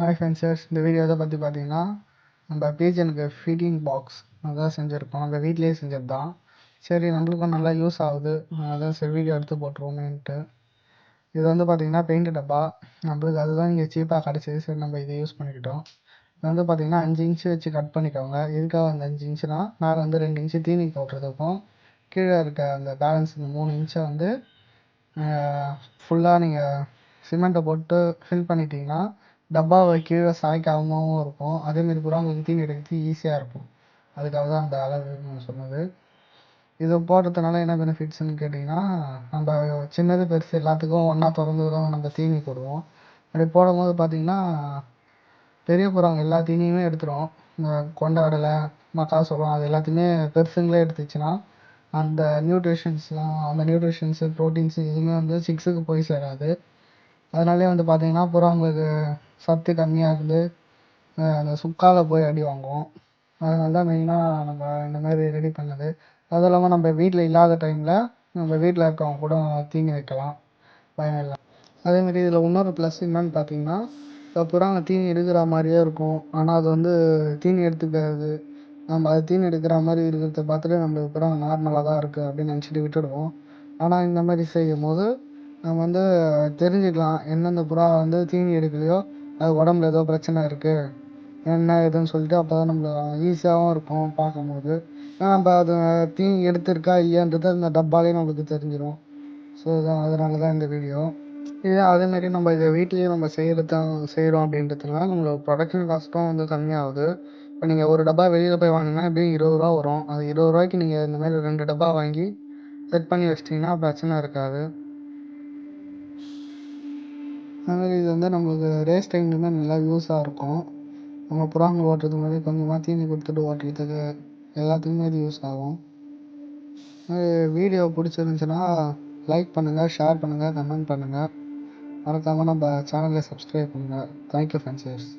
Hi ஃப்ரெண்ட்ஸர்ஸ், இந்த video எதை பற்றி பார்த்தீங்கன்னா, நம்ம பீஜனுக்கு ஃபீடிங் பாக்ஸ் அதான் செஞ்சுருக்கோம். நம்ம வீட்லேயே செஞ்சது தான். சரி, நம்மளுக்கும் நல்லா யூஸ் ஆகுது, அதான் சரி வீடியோ எடுத்து போட்டுருவோமேன்ட்டு. இது வந்து பார்த்தீங்கன்னா பெயிண்ட் டப்பா. நம்மளுக்கு அதுதான் இங்கே சீப்பாக கிடச்சிது. சரி, நம்ம இதை யூஸ் பண்ணிக்கிட்டோம். இது வந்து பார்த்தீங்கன்னா 5 இன்ச்சு வச்சு கட் பண்ணிக்கோங்க. எதுக்காக அந்த 5 இன்ச்சுனா, மேலே வந்து 2 இன்ச்சு தீனி போட்டுறதுக்கும், கீழே இருக்க அந்த பேலன்ஸ் இந்த 3 இன்ச்சை வந்து ஃபுல்லாக நீங்கள் சிமெண்ட்டை போட்டு ஃபில் பண்ணிட்டீங்கன்னா டப்பாவை கீழே சாய்க்காமவும் இருக்கும். அதேமாரி கூட உங்களுக்கு தீனி எடுக்கிறது ஈஸியாக இருக்கும். அதுக்காக தான் அந்த அளவு நான் சொன்னது. இது போடுறதுனால என்ன பெனிஃபிட்ஸ்ன்னு கேட்டிங்கன்னா, நம்ம சின்னது பெருசு எல்லாத்துக்கும் ஒன்றா திறந்து தான் நம்ம தீனி போடுவோம். அப்படி போடும்போது பார்த்திங்கன்னா பெரிய புறாங்க எல்லா தீனியுமே எடுத்துரும். இந்த கொண்டை மக்காசோளம் அது எல்லாத்தையுமே பெருசுங்களே எடுத்துச்சுன்னா அந்த நியூட்ரிஷன்ஸு ப்ரோட்டீன்ஸு எதுவுமே வந்து சிக்ஸுக்கு போய் சேராது. அதனாலே வந்து பார்த்திங்கன்னா புறாங்களுக்கு சத்து கம்மியாக இருந்து அந்த சுக்கால போய் அடி வாங்குவோம். அதனால தான் மெயினாக நம்ம இந்த மாதிரி ரெடி பண்ணது. அதுவும் இல்லாமல் நம்ம வீட்டில் இல்லாத டைமில் நம்ம வீட்டில் இருக்கவங்க கூட தீனி வைக்கலாம், பயம் இல்லை. அதேமாரி இதில் இன்னொரு ப்ளஸ் என்னன்னு பார்த்தீங்கன்னா, இப்போ புறாங்க தீனி எடுக்கிற மாதிரியே இருக்கும், ஆனால் அது வந்து தீனி எடுத்துக்காது. நம்ம அது தீனி எடுக்கிற மாதிரி இருக்கிறத பார்த்துட்டு நம்மளுக்கு புறாங்க நார்மலாக தான் இருக்குது அப்படின்னு நினச்சிட்டு விட்டுடுவோம். ஆனால் இந்த மாதிரி செய்யும் போது நம்ம வந்து தெரிஞ்சுக்கலாம், எந்தெந்த புறா வந்து தீனி எடுக்கலையோ அது உடம்புல ஏதோ பிரச்சனை இருக்குது என்ன ஏதுன்னு சொல்லிட்டு. அப்போ தான் நம்மளுக்கு ஈஸியாகவும் இருக்கும் பார்க்கும்போது. நம்ம அது தீனி எடுத்திருக்கா இல்லையான்றது அந்த டப்பாலே நம்மளுக்கு தெரிஞ்சிடும். ஸோ அதனால தான் இந்த வீடியோ. இதே அதேமாரி நம்ம இதை வீட்லேயே நம்ம செய்கிறோம் அப்படின்றதுனால நம்மளோட ப்ரொடக்ஷன் காஸ்ட்டும் வந்து கம்மியாகுது. இப்போ நீங்கள் ஒரு டப்பா வெளியில் போய் வாங்கினா எப்படியும் 20 ரூபா வரும். அது 20 ரூபாய்க்கு நீங்கள் இந்த மாதிரி 2 டப்பா வாங்கி செட் பண்ணி வச்சிட்டிங்கன்னா பிரச்சனை இருக்காது. அதேமாதிரி இது வந்து நம்மளுக்கு ரேஸ் டைம்லேயுமே நல்லா யூஸாக இருக்கும். நம்ம புறாங்க ஓட்டுறதுக்கு முன்னாடி கொஞ்சமாக தீனி கொடுத்துட்டு ஓட்டுறதுக்கு எல்லாத்துக்குமே இது யூஸ் ஆகும். வீடியோ பிடிச்சிருந்துச்சுன்னா லைக் பண்ணுங்கள், ஷேர் பண்ணுங்கள், கமெண்ட் பண்ணுங்கள். மறக்காமல் நம்ம சேனலை சப்ஸ்கிரைப் பண்ணுங்கள். Thank you friends.